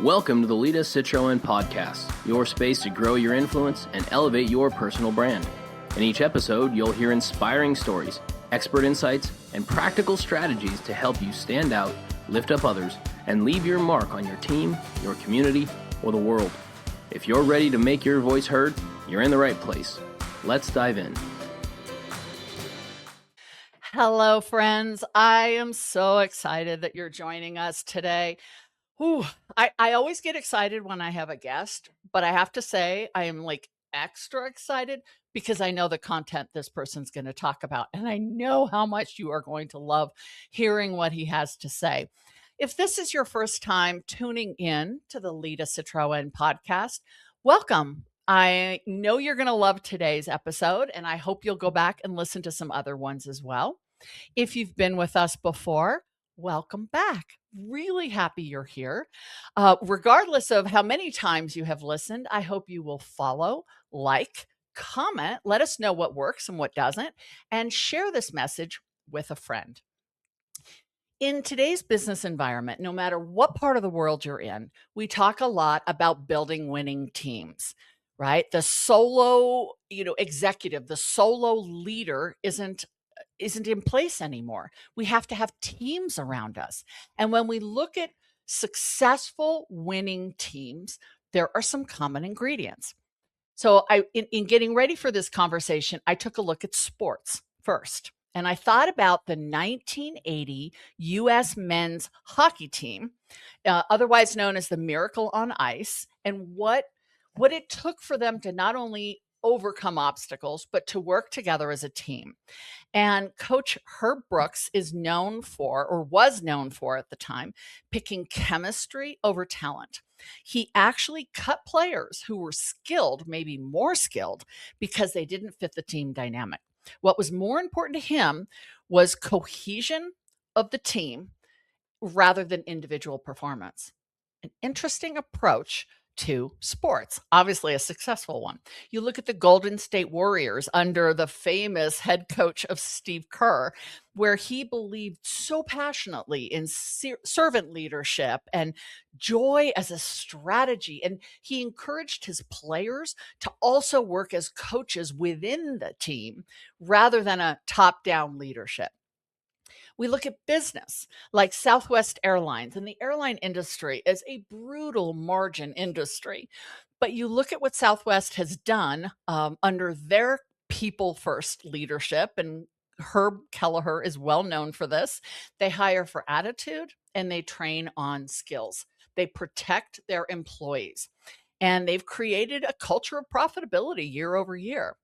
Welcome to the Lida Citroen podcast, your space to grow your influence and elevate your personal brand. In each episode, you'll hear inspiring stories, expert insights, and practical strategies to help you stand out, lift up others, and leave your mark on your team, your community, or the world. If you're ready to make your voice heard, you're in the right place. Let's dive in. Hello, friends. I am so excited that you're joining us today. I always get excited when I have a guest, but I have to say I am extra excited because I know the content this person's going to talk about, and I know how much you are going to love hearing what he has to say. If this is your first time tuning in to the Lida Citroen podcast, welcome. I know you're going to love today's episode, and I hope you'll go back and listen to some other ones as well. If you've been with us before, welcome back. Really happy you're here. Regardless of how many times you have listened, I hope you will follow, like, comment, let us know what works and what doesn't, and share this message with a friend. In today's business environment, no matter what part of the world you're in, we talk a lot about building winning teams, right? The solo, executive, the solo leader isn't in place anymore. We have to have teams around us. And when we look at successful winning teams, there are some common ingredients. So in getting ready for this conversation, I took a look at sports first. And I thought about the 1980 U.S. men's hockey team, otherwise known as the Miracle on Ice, and what it took for them to not only overcome obstacles, but to work together as a team. And Coach Herb Brooks was known for at the time, picking chemistry over talent. He actually cut players who were skilled, maybe more skilled, because they didn't fit the team dynamic. What was more important to him was cohesion of the team rather than individual performance. An interesting approach to sports, obviously a successful one. You look at the Golden State Warriors under the famous head coach of Steve Kerr, where he believed so passionately in servant leadership and joy as a strategy. And he encouraged his players to also work as coaches within the team rather than a top-down leadership. We look at business like Southwest Airlines, and the airline industry is a brutal margin industry. But you look at what Southwest has done under their people first leadership, and Herb Kelleher is well known for this. They hire for attitude and they train on skills. They protect their employees, and they've created a culture of profitability year over year.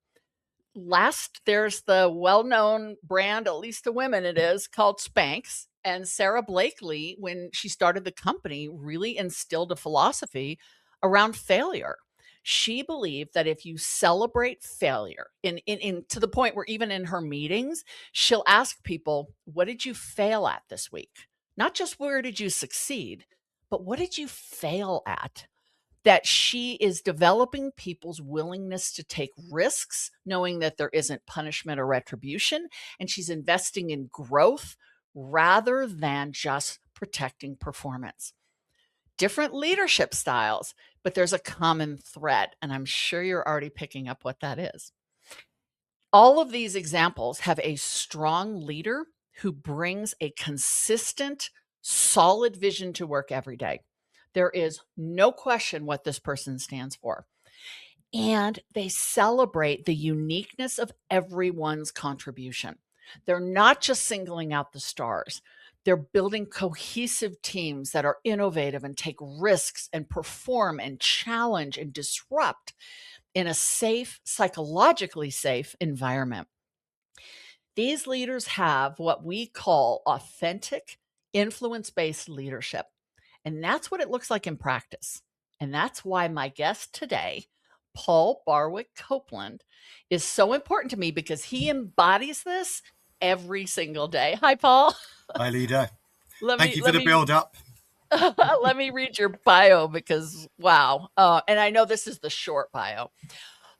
Last, there's the well-known brand, at least to women it is, called Spanx. And Sarah Blakely, when she started the company, really instilled a philosophy around failure. She believed that if you celebrate failure, to the point where even in her meetings, she'll ask people, what did you fail at this week? Not just where did you succeed, but what did you fail at? That she is developing people's willingness to take risks, knowing that there isn't punishment or retribution, and she's investing in growth rather than just protecting performance. Different leadership styles, but there's a common thread, and I'm sure you're already picking up what that is. All of these examples have a strong leader who brings a consistent, solid vision to work every day. There is no question what this person stands for. And they celebrate the uniqueness of everyone's contribution. They're not just singling out the stars. They're building cohesive teams that are innovative and take risks and perform and challenge and disrupt in a safe, psychologically safe environment. These leaders have what we call authentic, influence-based leadership. And that's what it looks like in practice. And that's why my guest today, Paul Barwick-Copeland, is so important to me because he embodies this every single day. Hi, Paul. Hi, Lida. Thank you for the build-up. Let me read your bio because, wow. And I know this is the short bio.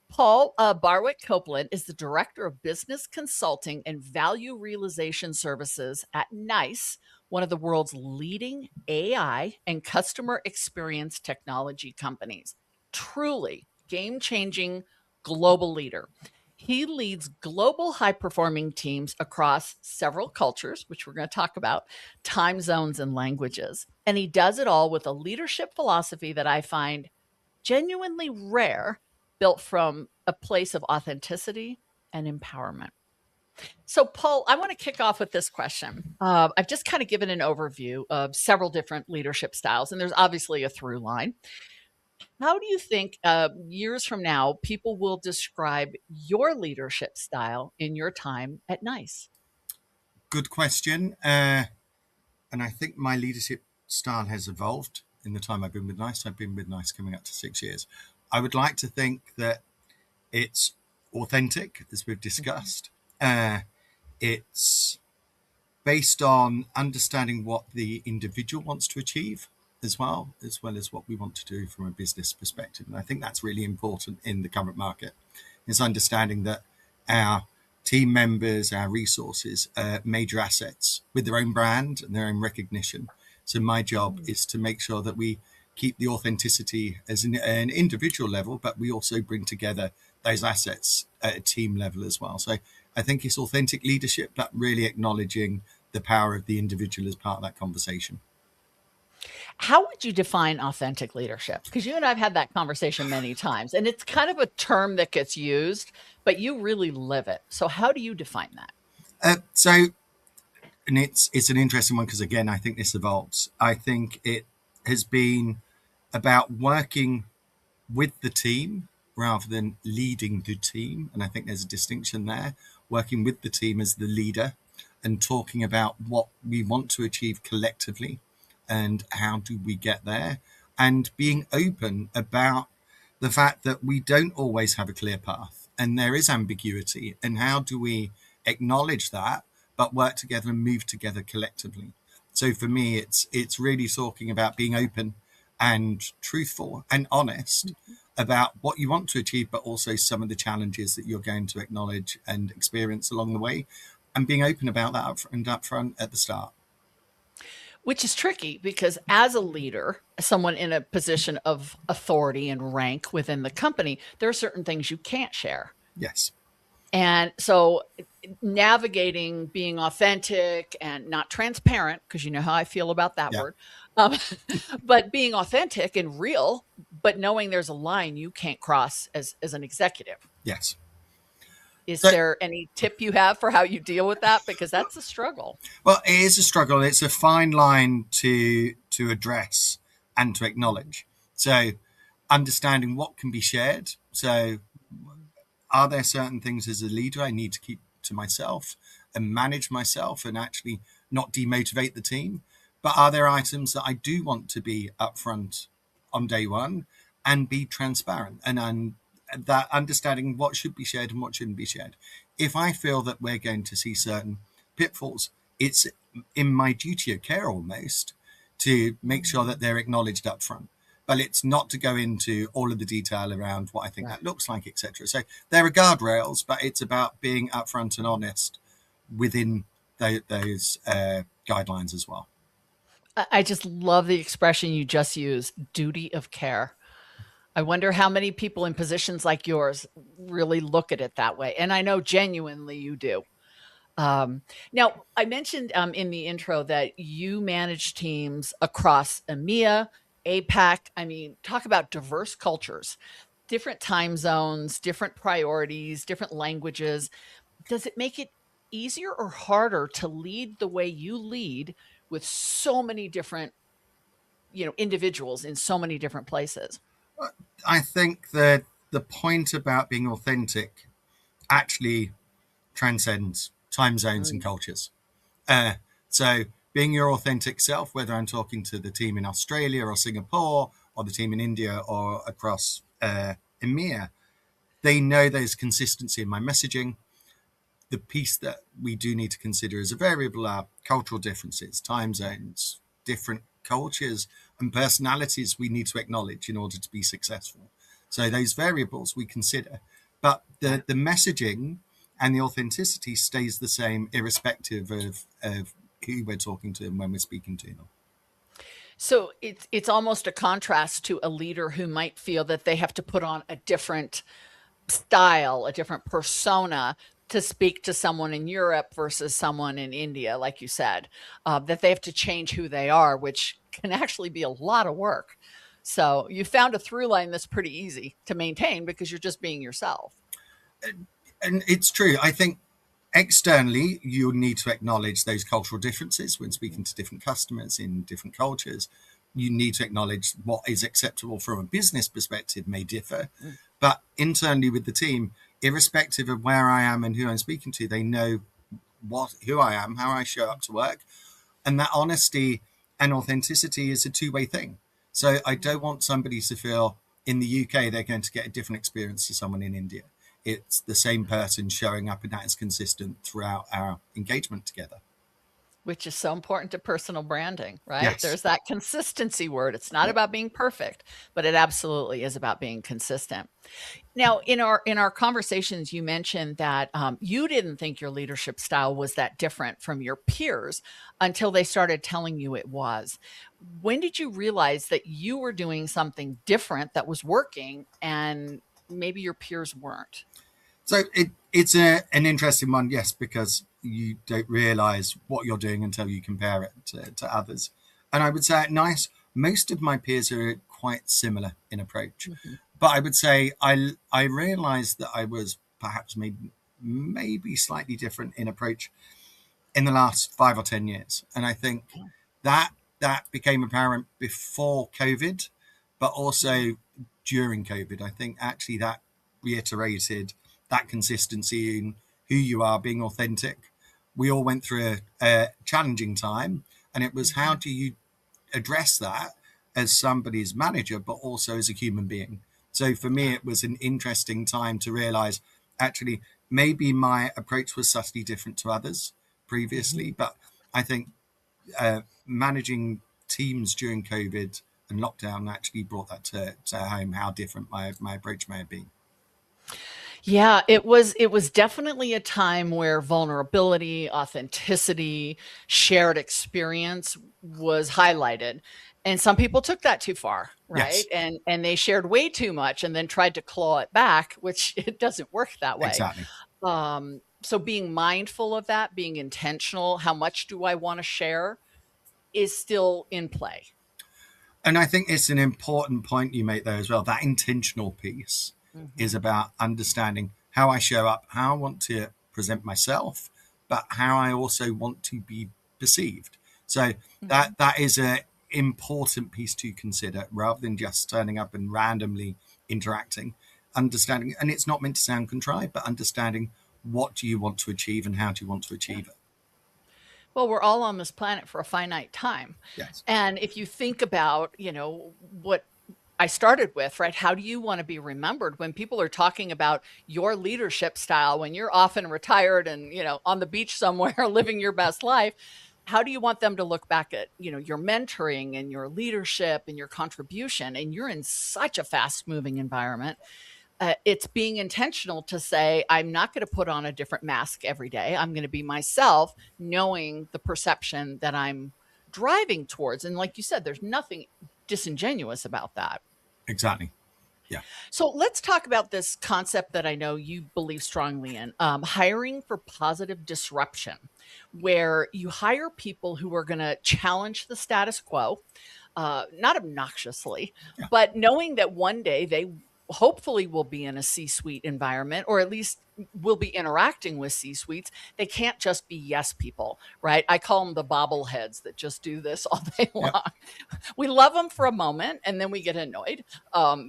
Paul Barwick-Copeland is the Director of Business Consulting and Value Realization Services at NICE, one of the world's leading AI and customer experience technology companies. Truly game-changing global leader. He leads global high-performing teams across several cultures, which we're going to talk about, time zones and languages. And he does it all with a leadership philosophy that I find genuinely rare, built from a place of authenticity and empowerment. So, Paul, I want to kick off with this question. I've just kind of given an overview of several different leadership styles, and there's obviously a through line. How do you think years from now people will describe your leadership style in your time at NICE? Good question. And I think my leadership style has evolved in the time I've been with NICE. I've been with NICE coming up to 6 years. I would like to think that it's authentic, as we've discussed. It's based on understanding what the individual wants to achieve as well as what we want to do from a business perspective. And I think that's really important in the current market, is understanding that our team members, our resources, are major assets with their own brand and their own recognition. So my job is to make sure that we keep the authenticity as an individual level, but we also bring together those assets at a team level as well. So I think it's authentic leadership, but really acknowledging the power of the individual as part of that conversation. How would you define authentic leadership? Because you and I have had that conversation many times, and it's kind of a term that gets used, but you really live it. So how do you define that? And it's an interesting one because, again, I think this evolves. I think it has been about working with the team rather than leading the team. And I think there's a distinction there, working with the team as the leader and talking about what we want to achieve collectively and how do we get there, and being open about the fact that we don't always have a clear path and there is ambiguity, and how do we acknowledge that but work together and move together collectively. So for me, it's really talking about being open and truthful and honest about what you want to achieve, but also some of the challenges that you're going to acknowledge and experience along the way, and being open about that up front at the start. Which is tricky because as a leader, someone in a position of authority and rank within the company, there are certain things you can't share. Yes. And so navigating being authentic and not transparent, because you know how I feel about that word, but being authentic and real, but knowing there's a line you can't cross as an executive. Yes. Is there any tip you have for how you deal with that? Because that's a struggle. Well, it is a struggle. It's a fine line to address and to acknowledge. So understanding what can be shared. So are there certain things as a leader I need to keep to myself and manage myself and actually not demotivate the team? But are there items that I do want to be upfront on day one and be transparent and that understanding what should be shared and what shouldn't be shared? If I feel that we're going to see certain pitfalls, it's in my duty of care almost to make sure that they're acknowledged up front. But it's not to go into all of the detail around what I think that looks like, etc. So there are guardrails, but it's about being upfront and honest within those guidelines as well. I just love the expression you just used, duty of care. I wonder how many people in positions like yours really look at it that way. And I know genuinely you do. Now, I mentioned in the intro that you manage teams across EMEA, APAC. I mean, talk about diverse cultures, different time zones, different priorities, different languages. Does it make it easier or harder to lead the way you lead with so many different, individuals in so many different places? I think that the point about being authentic actually transcends time zones and cultures. So being your authentic self, whether I'm talking to the team in Australia or Singapore or the team in India or across EMEA, they know there's consistency in my messaging. The piece that we do need to consider as a variable are cultural differences, time zones, different cultures and personalities we need to acknowledge in order to be successful. So those variables we consider, but the messaging and the authenticity stays the same irrespective of who we're talking to and when we're speaking to them. So it's almost a contrast to a leader who might feel that they have to put on a different style, a different persona to speak to someone in Europe versus someone in India, like you said, that they have to change who they are, which can actually be a lot of work. So you found a through line that's pretty easy to maintain because you're just being yourself. And it's true. I think externally, you need to acknowledge those cultural differences when speaking to different customers in different cultures. You need to acknowledge what is acceptable from a business perspective may differ. But internally with the team, irrespective of where I am and who I'm speaking to, they know who I am, how I show up to work. And that honesty and authenticity is a two-way thing. So I don't want somebody to feel in the UK they're going to get a different experience to someone in India. It's the same person showing up, and that is consistent throughout our engagement together. Which is so important to personal branding, right? Yes. There's that consistency word. It's not about being perfect, but it absolutely is about being consistent. Now, in our conversations, you mentioned that you didn't think your leadership style was that different from your peers until they started telling you it was. When did you realize that you were doing something different that was working and maybe your peers weren't? So it's an interesting one, yes, because you don't realize what you're doing until you compare it to others. And I would say at NICE, most of my peers are quite similar in approach. But I would say I realized that I was perhaps maybe slightly different in approach in the last 5 or 10 years. And I think that became apparent before COVID, but also during COVID. I think actually that reiterated that consistency in who you are, being authentic. We all went through a challenging time, and it was how do you address that as somebody's manager, but also as a human being. So for me, it was an interesting time to realize actually maybe my approach was subtly different to others previously, but I think managing teams during COVID and lockdown actually brought that to home, how different my approach may have been. Yeah, it was definitely a time where vulnerability, authenticity, shared experience was highlighted. And some people took that too far, right? Yes. And they shared way too much and then tried to claw it back, which it doesn't work that way. Exactly. So being mindful of that, being intentional, how much do I want to share is still in play. And I think it's an important point you make there as well. That intentional piece is about understanding how I show up, how I want to present myself, but how I also want to be perceived. So that is an important piece to consider rather than just turning up and randomly interacting, understanding. And it's not meant to sound contrived, but understanding what do you want to achieve and how do you want to achieve it. Well, we're all on this planet for a finite time. Yes. And if you think about, what I started with, right? How do you want to be remembered when people are talking about your leadership style, when you're often retired and, on the beach somewhere living your best life? How do you want them to look back at, your mentoring and your leadership and your contribution? And you're in such a fast moving environment. It's being intentional to say, I'm not going to put on a different mask every day. I'm going to be myself, knowing the perception that I'm driving towards. And like you said, there's nothing disingenuous about that. Exactly. Yeah. So let's talk about this concept that I know you believe strongly in, hiring for positive disruption, where you hire people who are going to challenge the status quo, not obnoxiously, but knowing that one day they hopefully will be in a C-suite environment, or at least will be interacting with C-suites. They can't just be yes people, right? I call them the bobbleheads that just do this all day long. We love them for a moment and then we get annoyed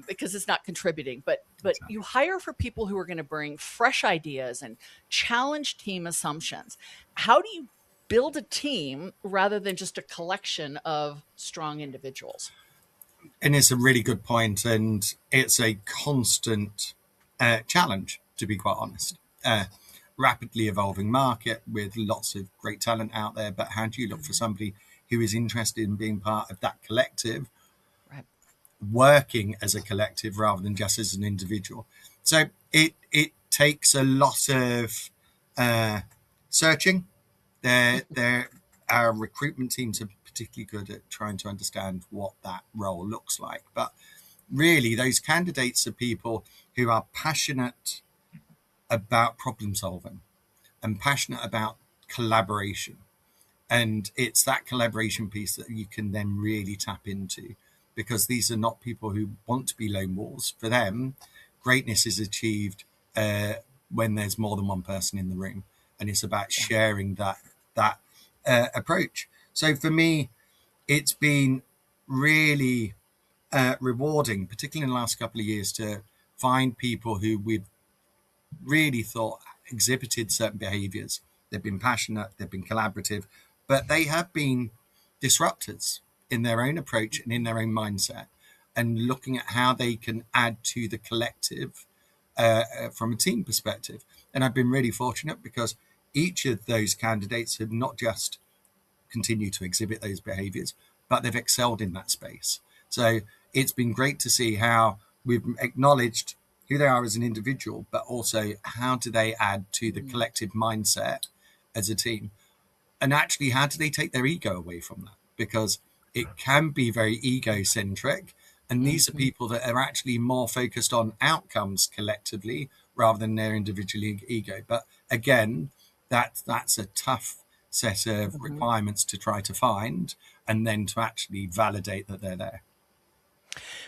because it's not contributing. But you hire for people who are going to bring fresh ideas and challenge team assumptions. How do you build a team rather than just a collection of strong individuals? And it's a really good point, and it's a constant challenge, to be quite honest. Rapidly evolving market with lots of great talent out there, but how do you look for somebody who is interested in being part of that collective, working as a collective rather than just as an individual? So it takes a lot of searching. There our recruitment teams are particularly good at trying to understand what that role looks like. But really, those candidates are people who are passionate about problem solving and passionate about collaboration. And it's that collaboration piece that you can then really tap into, because these are not people who want to be lone wolves. For them, greatness is achieved when there's more than one person in the room, and it's about sharing that approach. So for me, it's been really rewarding, particularly in the last couple of years, to find people who we've really thought exhibited certain behaviors. They've been passionate, they've been collaborative, but they have been disruptors in their own approach and in their own mindset, and looking at how they can add to the collective from a team perspective. And I've been really fortunate because each of those candidates have not just continued to exhibit those behaviors, but they've excelled in that space. So it's been great to see how we've acknowledged who they are as an individual, but also how do they add to the collective mindset as a team? And actually, how do they take their ego away from that? Because it can be very egocentric. And these are people that are actually more focused on outcomes collectively rather than their individual ego. But again, that's a tough set of requirements to try to find, and then to actually validate that they're there.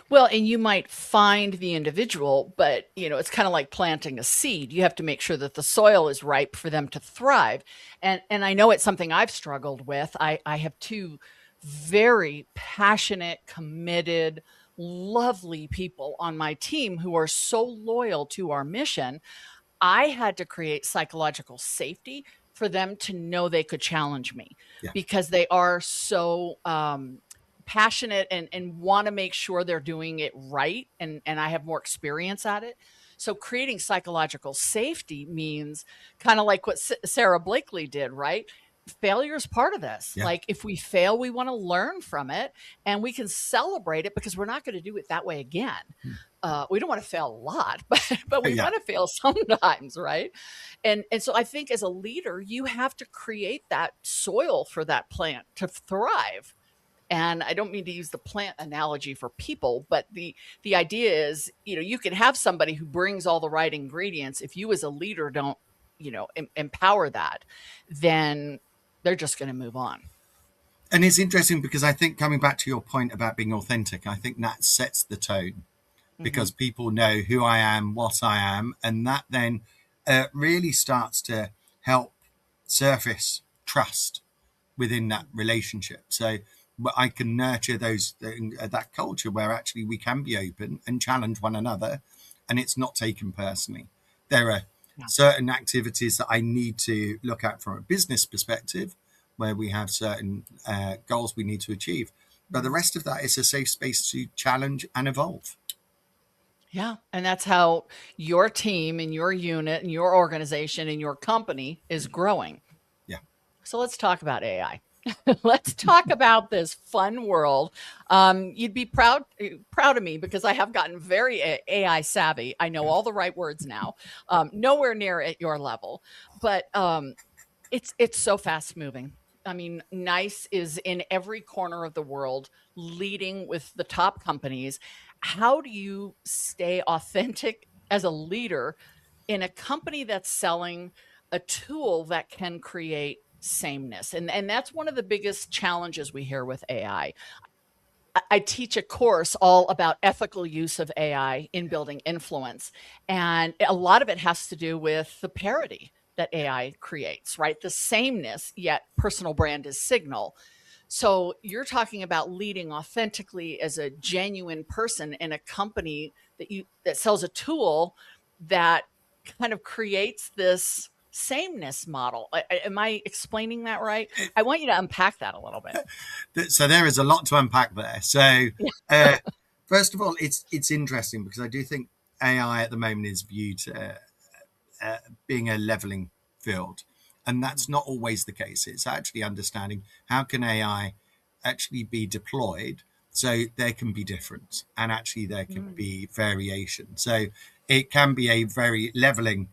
Well, and you might find the individual, but it's kind of like planting a seed. You have to make sure that the soil is ripe for them to thrive. And I know it's something I've struggled with. I have two very passionate, committed, lovely people on my team who are so loyal to our mission. I had to create psychological safety for them to know they could challenge me, because they are so passionate and want to make sure they're doing it right. And I have more experience at it. So creating psychological safety means kind of like what Sarah Blakely did, right? Failure is part of this. Yeah. Like if we fail, we want to learn from it, and we can celebrate it because we're not going to do it that way again. We don't want to fail a lot, but we want to fail sometimes, right? And so I think as a leader, you have to create that soil for that plant to thrive. And I don't mean to use the plant analogy for people, but the idea is, you can have somebody who brings all the right ingredients. If you as a leader don't, empower that, then they're just going to move on. And it's interesting because I think, coming back to your point about being authentic, I think that sets the tone, because people know who I am, what I am, and that then really starts to help surface trust within that relationship. So I can nurture that culture where actually we can be open and challenge one another, and it's not taken personally. There are certain activities that I need to look at from a business perspective, where we have certain goals we need to achieve. But the rest of that is a safe space to challenge and evolve. Yeah. And that's how your team and your unit and your organization and your company is growing. Yeah. So let's talk about AI. Let's talk about this fun world. You'd be proud of me because I have gotten very AI savvy. I know all the right words now. Nowhere near at your level, but it's so fast moving. I mean, NICE is in every corner of the world, leading with the top companies. How do you stay authentic as a leader in a company that's selling a tool that can create sameness? And that's one of the biggest challenges we hear with AI. I teach a course all about ethical use of AI in building influence. And a lot of it has to do with the parity that AI creates, right? The sameness, yet personal brand is signal. So you're talking about leading authentically as a genuine person in a company that sells a tool that kind of creates this sameness model. Am I explaining that right? I want you to unpack that a little bit. So there is a lot to unpack there. So first of all, it's interesting because I do think AI at the moment is viewed being a leveling field, and that's not always the case. It's actually understanding how can AI actually be deployed so there can be difference, and actually there can be variation. So it can be a very leveling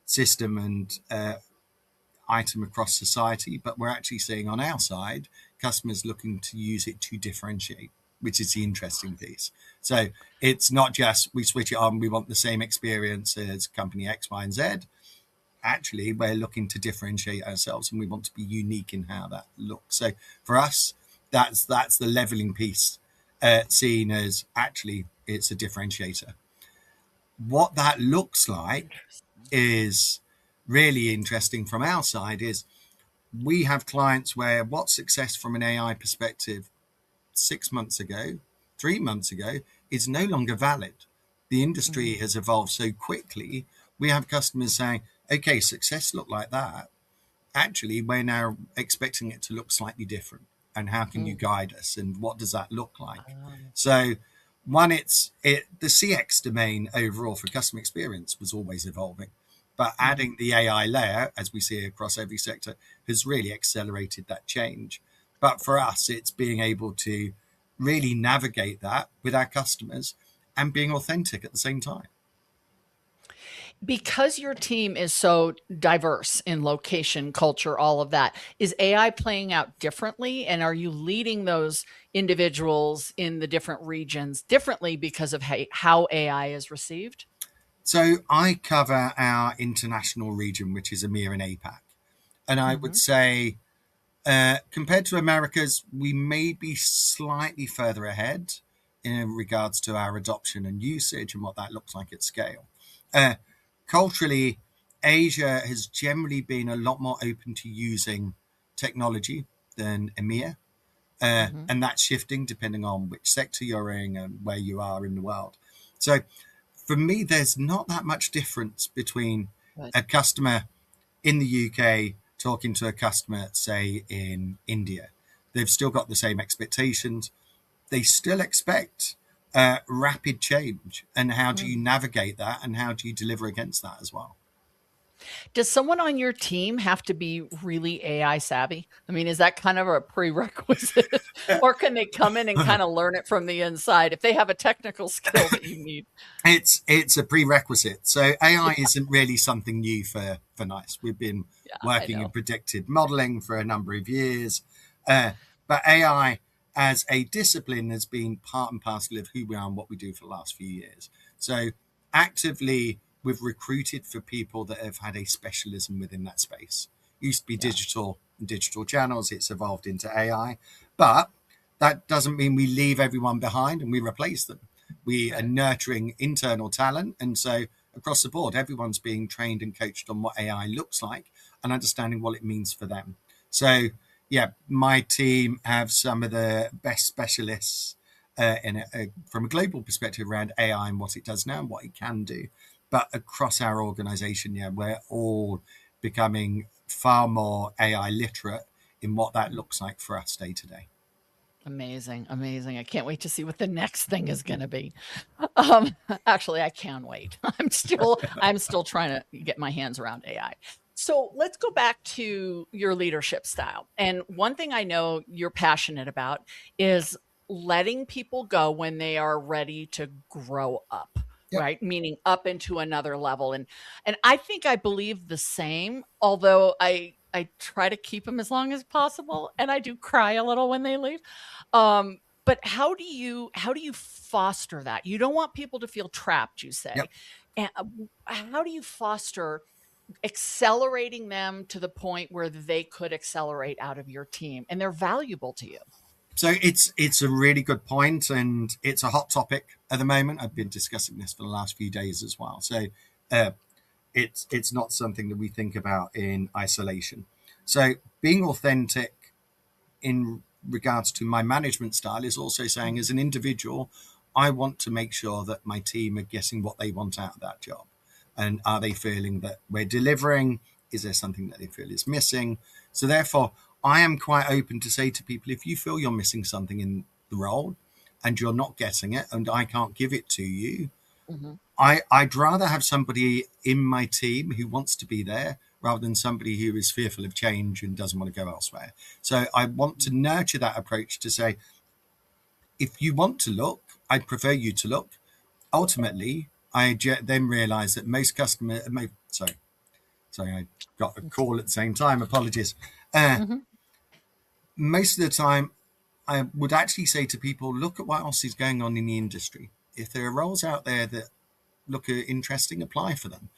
system, and item across society, but we're actually seeing on our side customers looking to use it to differentiate, which is the interesting piece. So it's not just we switch it on, we want the same experience as company X, Y, and Z. Actually, we're looking to differentiate ourselves and we want to be unique in how that looks. So for us, that's the leveling piece, seen as actually it's a differentiator. What that looks like is really interesting from our side. Is we have clients where what success from an AI perspective 6 months ago, 3 months ago, is no longer valid. The industry has evolved so quickly. We have customers saying, okay, success looked like that. Actually, we're now expecting it to look slightly different. And how can you guide us? And what does that look like? So one, the CX domain overall for customer experience was always evolving. But adding the AI layer, as we see across every sector, has really accelerated that change. But for us, it's being able to really navigate that with our customers and being authentic at the same time. Because your team is so diverse in location, culture, all of that, is AI playing out differently? And are you leading those individuals in the different regions differently because of how AI is received? So I cover our international region, which is EMEA and APAC. And I would say, compared to Americas, we may be slightly further ahead in regards to our adoption and usage and what that looks like at scale. Culturally, Asia has generally been a lot more open to using technology than EMEA. And that's shifting depending on which sector you're in and where you are in the world. So for me, there's not that much difference between a customer in the UK talking to a customer, say, in India. They've still got the same expectations. They still expect rapid change. And how do you navigate that? And how do you deliver against that as well? Does someone on your team have to be really AI savvy? I mean, is that kind of a prerequisite? Or can they come in and kind of learn it from the inside if they have a technical skill that you need? It's a prerequisite. So AI isn't really something new for NICE. We've been working in predictive modeling for a number of years. But AI as a discipline has been part and parcel of who we are and what we do for the last few years. So actively, we've recruited for people that have had a specialism within that space. It used to be digital channels. It's evolved into AI. But that doesn't mean we leave everyone behind and we replace them. We are nurturing internal talent. And so across the board, everyone's being trained and coached on what AI looks like and understanding what it means for them. So, yeah, my team have some of the best specialists from a global perspective around AI and what it does now and what it can do. But across our organization, we're all becoming far more AI literate in what that looks like for us day to day. Amazing. I can't wait to see what the next thing is going to be. Actually, I can wait. I'm still trying to get my hands around AI. So let's go back to your leadership style. And one thing I know you're passionate about is letting people go when they are ready to grow up. Right? Meaning up into another level. And I believe the same, although I try to keep them as long as possible. And I do cry a little when they leave. But how do you foster that? You don't want people to feel trapped, you say. And how do you foster accelerating them to the point where they could accelerate out of your team and they're valuable to you? So it's a really good point, and it's a hot topic at the moment. I've been discussing this for the last few days as well. So it's not something that we think about in isolation. So being authentic in regards to my management style is also saying, as an individual, I want to make sure that my team are getting what they want out of that job. And are they feeling that we're delivering? Is there something that they feel is missing? So therefore, I am quite open to say to people, if you feel you're missing something in the role and you're not getting it and I can't give it to you, I'd rather have somebody in my team who wants to be there rather than somebody who is fearful of change and doesn't want to go elsewhere. So I want to nurture that approach to say, if you want to look, I'd prefer you to look. Ultimately, I then realize that most customers, Sorry, I got a call at the same time. Apologies. Mm-hmm. Most of the time, I would actually say to people, look at what else is going on in the industry. If there are roles out there that look interesting, apply for them.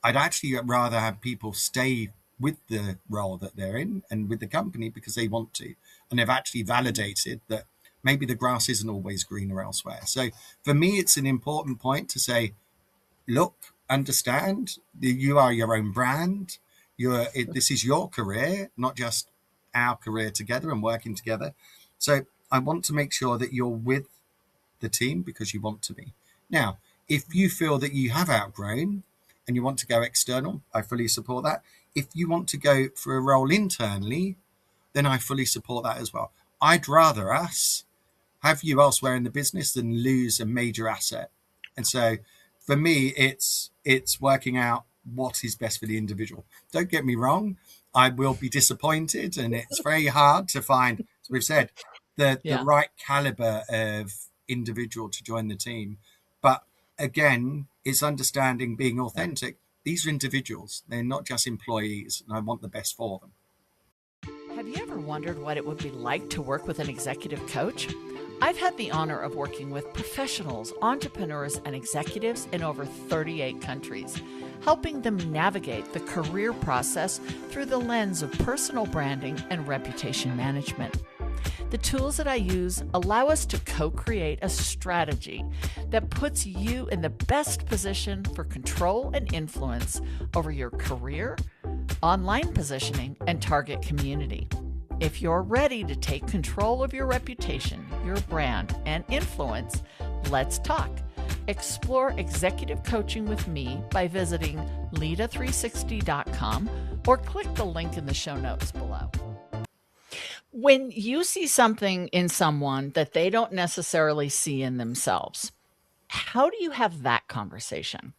I'd actually rather have people stay with the role that they're in and with the company because they want to. And they've actually validated that maybe the grass isn't always greener elsewhere. So for me, it's an important point to say, look, understand that you are your own brand. This is your career, not just our career together and working together. So I want to make sure that you're with the team because you want to be. Now, if you feel that you have outgrown and you want to go external, I fully support that. If you want to go for a role internally, then I fully support that as well. I'd rather us have you elsewhere in the business than lose a major asset. And so for me, it's working out what is best for the individual. Don't get me wrong, I will be disappointed, and it's very hard to find, as we've said, the right caliber of individual to join the team. But again, it's understanding, being authentic. These are individuals. They're not just employees, and I want the best for them. Have you ever wondered what it would be like to work with an executive coach? I've had the honor of working with professionals, entrepreneurs, and executives in over 38 countries, helping them navigate the career process through the lens of personal branding and reputation management. The tools that I use allow us to co-create a strategy that puts you in the best position for control and influence over your career, online positioning, and target community. If you're ready to take control of your reputation, your brand, and influence, let's talk. Explore executive coaching with me by visiting Lida360.com or click the link in the show notes below. When you see something in someone that they don't necessarily see in themselves, how do you have that conversation?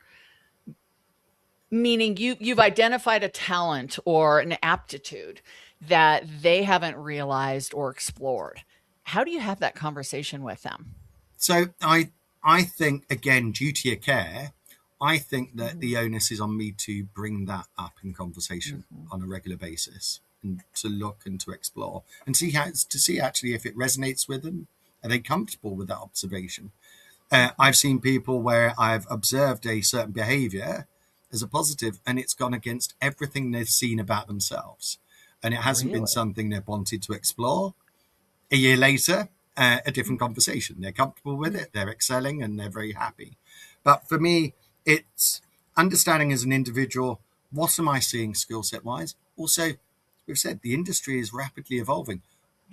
Meaning you've identified a talent or an aptitude that they haven't realized or explored. How do you have that conversation with them? So I think, again, duty of care, I think that the onus is on me to bring that up in conversation on a regular basis, and to look and to explore and see actually if it resonates with them. Are they comfortable with that observation? I've seen people where I've observed a certain behavior as a positive, and it's gone against everything they've seen about themselves. And it hasn't been something they've wanted to explore. A year later, a different conversation. They're comfortable with it, they're excelling, and they're very happy. But for me, it's understanding as an individual, what am I seeing skill set wise? Also, we've said the industry is rapidly evolving.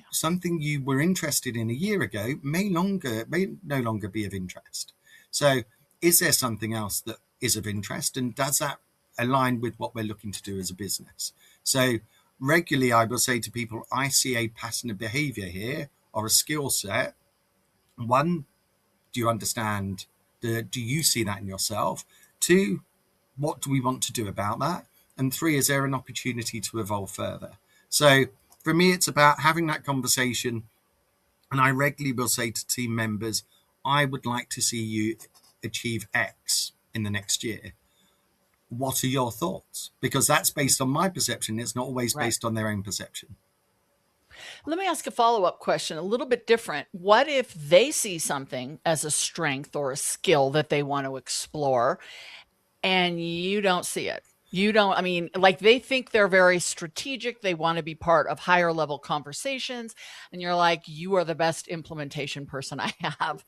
Something you were interested in a year ago may no longer be of interest. So is there something else that is of interest, and does that align with what we're looking to do as a business? So regularly I will say to people, I see a pattern of behavior here or a skill set. One, do you understand? Do you see that in yourself? Two, what do we want to do about that? And three, is there an opportunity to evolve further? So for me, it's about having that conversation. And I regularly will say to team members, I would like to see you achieve X in the next year. What are your thoughts? Because that's based on my perception. It's not always based on their own perception. Let me ask a follow-up question, a little bit different. What if they see something as a strength or a skill that they want to explore and you don't see it? You don't, I mean, like they think they're very strategic. They want to be part of higher level conversations. And you're like, you are the best implementation person I have.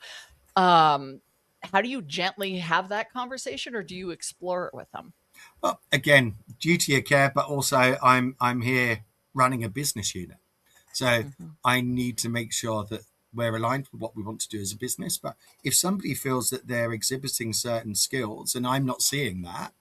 How do you gently have that conversation, or do you explore it with them? Well, again, duty of care, but also I'm here running a business unit. So I need to make sure that we're aligned with what we want to do as a business. But if somebody feels that they're exhibiting certain skills and I'm not seeing that,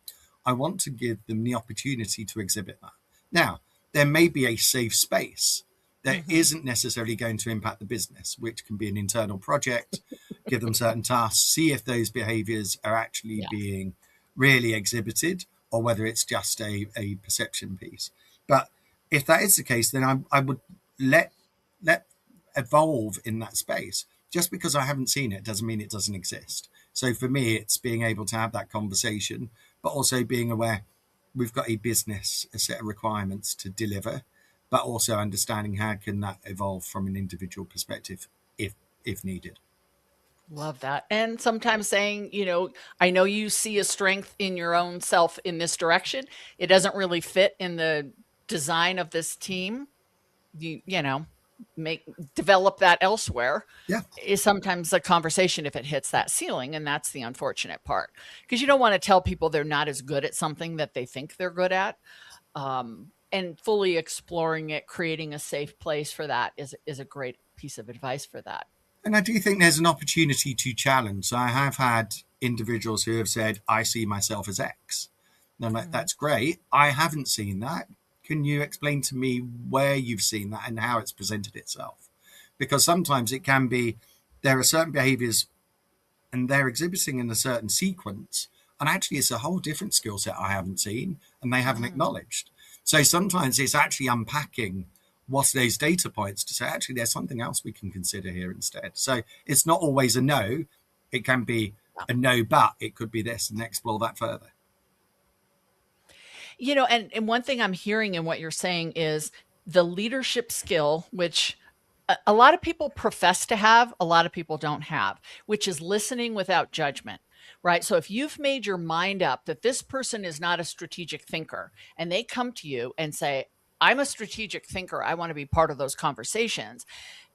I want to give them the opportunity to exhibit that. Now, there may be a safe space that isn't necessarily going to impact the business, which can be an internal project, give them certain tasks, see if those behaviors are actually being really exhibited or whether it's just a perception piece. But if that is the case, then I would let evolve in that space. Just because I haven't seen it doesn't mean it doesn't exist. So for me, it's being able to have that conversation, but also being aware we've got a business, a set of requirements to deliver, but also understanding how can that evolve from an individual perspective if needed. Love that. And sometimes saying, I know you see a strength in your own self in this direction. It doesn't really fit in the design of this team. Develop that elsewhere. Yeah. Is sometimes a conversation if it hits that ceiling. And that's the unfortunate part, because you don't want to tell people they're not as good at something that they think they're good at. And fully exploring it, creating a safe place for that is a great piece of advice for that. And I do think there's an opportunity to challenge. So I have had individuals who have said, I see myself as X. And I'm like, that's great. I haven't seen that. Can you explain to me where you've seen that and how it's presented itself? Because sometimes it can be, there are certain behaviors and they're exhibiting in a certain sequence. And actually it's a whole different skill set I haven't seen and they haven't acknowledged. So sometimes it's actually unpacking what's those data points to say, actually, there's something else we can consider here instead. So it's not always a no. It can be a no, but it could be this, and explore that further. And one thing I'm hearing in what you're saying is the leadership skill, which a lot of people profess to have, a lot of people don't have, which is listening without judgment. Right. So if you've made your mind up that this person is not a strategic thinker and they come to you and say, I'm a strategic thinker, I want to be part of those conversations,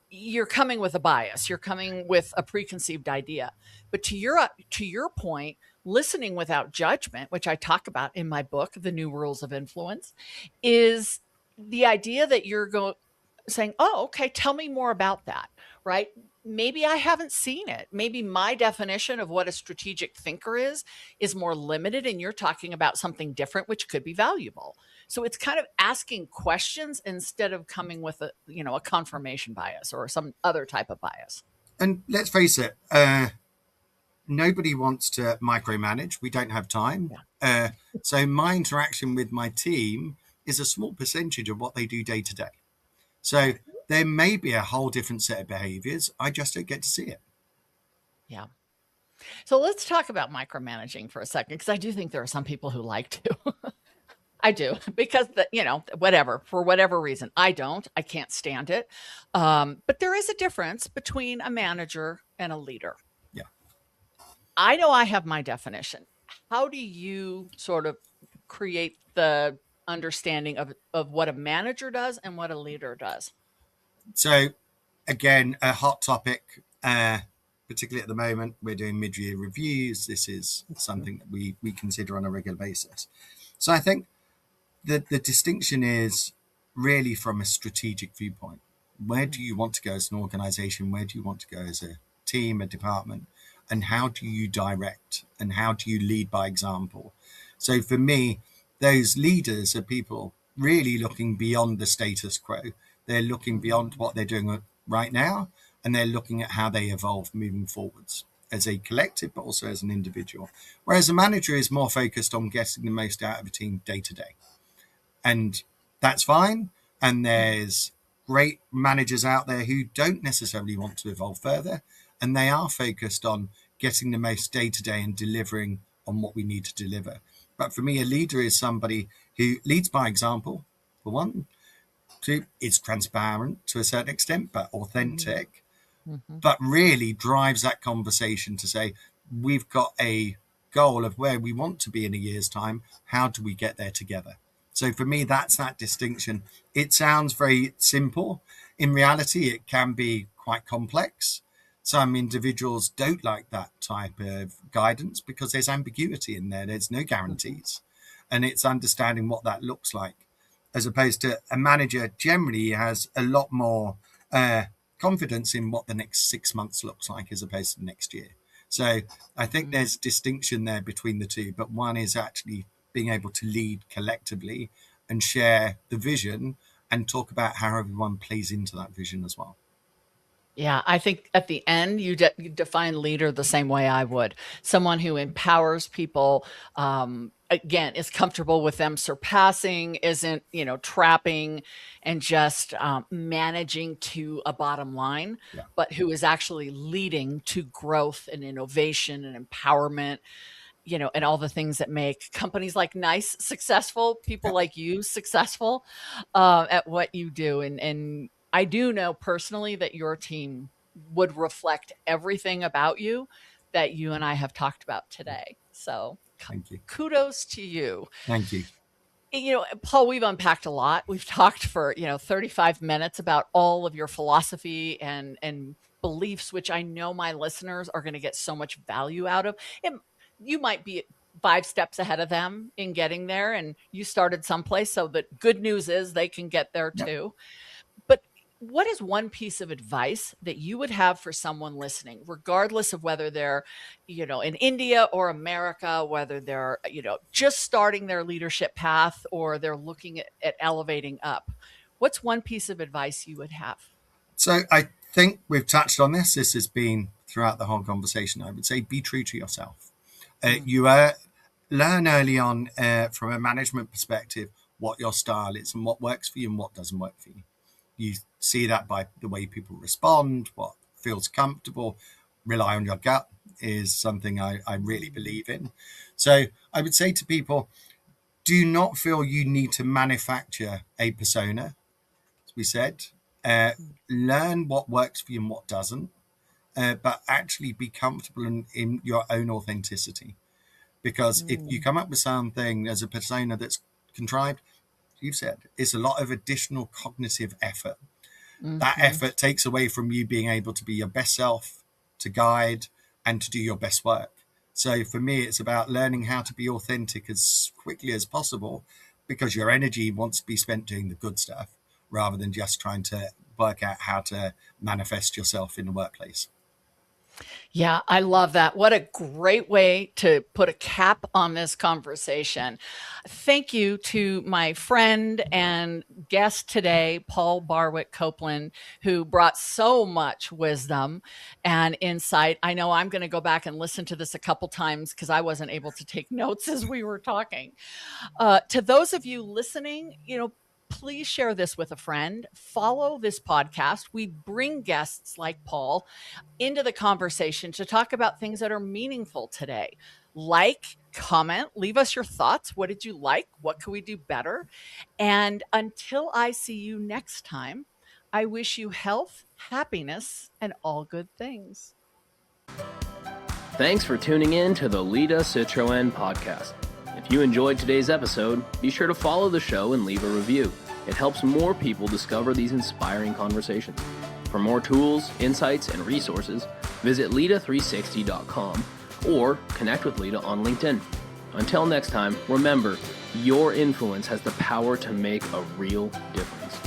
you're coming with a bias. You're coming with a preconceived idea. But to your point, listening without judgment, which I talk about in my book, The New Rules of Influence, is the idea that you're saying, oh, okay, tell me more about that, right? Maybe I haven't seen it. Maybe my definition of what a strategic thinker is more limited, and you're talking about something different, which could be valuable. So it's kind of asking questions instead of coming with a confirmation bias or some other type of bias. And let's face it, nobody wants to micromanage. We don't have time. Yeah. So my interaction with my team is a small percentage of what they do day to day. So there may be a whole different set of behaviors. I just don't get to see it. Yeah. So let's talk about micromanaging for a second, because I do think there are some people who like to. I do, because for whatever reason, I can't stand it. But there is a difference between a manager and a leader. Yeah. I know I have my definition. How do you sort of create the understanding of what a manager does and what a leader does? So again, a hot topic, particularly at the moment, we're doing mid-year reviews. This is something that we consider on a regular basis. So I think the distinction is really from a strategic viewpoint. Where do you want to go as an organization? Where do you want to go as a team, a department? And how do you direct? And how do you lead by example? So for me, those leaders are people really looking beyond the status quo. They're looking beyond what they're doing right now, and they're looking at how they evolve moving forwards as a collective, but also as an individual. Whereas a manager is more focused on getting the most out of a team day to day. And that's fine. And there's great managers out there who don't necessarily want to evolve further. And they are focused on getting the most day to day and delivering on what we need to deliver. But for me, a leader is somebody who leads by example, for one. Two, is transparent to a certain extent, but authentic, but really drives that conversation to say, we've got a goal of where we want to be in a year's time. How do we get there together? So for me, that's that distinction. It sounds very simple. In reality, it can be quite complex. Some individuals don't like that type of guidance because there's ambiguity in there. There's no guarantees. And it's understanding what that looks like, as opposed to a manager generally has a lot more confidence in what the next 6 months looks like as opposed to next year. So I think there's distinction there between the two, but one is actually being able to lead collectively and share the vision and talk about how everyone plays into that vision as well. Yeah, I think at the end, you define leader the same way I would. Someone who empowers people, again, is comfortable with them surpassing, isn't, trapping and just managing to a bottom line, but who is actually leading to growth and innovation and empowerment. and all the things that make companies like NICE successful, people like you successful at what you do. And I do know personally that your team would reflect everything about you that you and I have talked about today. So Thank you. kudos to you. Thank you. Paul, we've unpacked a lot. We've talked for, 35 minutes about all of your philosophy and beliefs, which I know my listeners are going to get so much value out of. And you might be 5 steps ahead of them in getting there, and you started someplace. So the good news is they can get there too. But what is one piece of advice that you would have for someone listening, regardless of whether they're, in India or America, whether they're, just starting their leadership path or they're looking at elevating up? What's one piece of advice you would have? So I think we've touched on this. This has been throughout the whole conversation. I would say be true to yourself. You learn early on from a management perspective what your style is and what works for you and what doesn't work for you. You see that by the way people respond, what feels comfortable. Rely on your gut is something I really believe in. So I would say to people, do not feel you need to manufacture a persona, as we said. Learn what works for you and what doesn't, but actually be comfortable in your own authenticity. Because if you come up with something as a persona that's contrived, you've said, it's a lot of additional cognitive effort. That effort takes away from you being able to be your best self, to guide, and to do your best work. So for me, it's about learning how to be authentic as quickly as possible, because your energy wants to be spent doing the good stuff rather than just trying to work out how to manifest yourself in the workplace. Yeah, I love that. What a great way to put a cap on this conversation. Thank you to my friend and guest today, Paul Barwick-Copeland, who brought so much wisdom and insight. I know I'm going to go back and listen to this a couple times because I wasn't able to take notes as we were talking. To those of you listening, please share this with a friend. Follow this podcast. We bring guests like Paul into the conversation to talk about things that are meaningful today. Like, comment, leave us your thoughts. What did you like? What could we do better? And until I see you next time, I wish you health, happiness, and all good things. Thanks for tuning in to the Lida Citroen podcast. If you enjoyed today's episode, be sure to follow the show and leave a review. It helps more people discover these inspiring conversations. For more tools, insights, and resources, visit Lida360.com or connect with Lida on LinkedIn. Until next time, remember, your influence has the power to make a real difference.